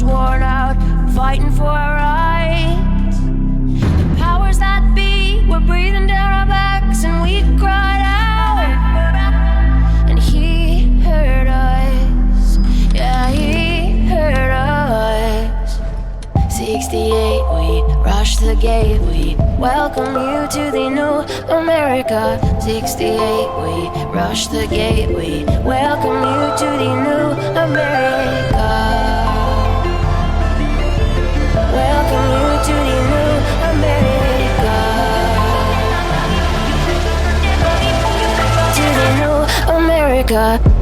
worn out, fighting for our rights. The powers that be were breathing down our backs, and we cried out, and he heard us. Yeah, he heard us. 68, we rushed the gate, we welcome you to the new America. 68, we rushed the gate, we welcome you to the new America. Welcome you to the new America. To the new America.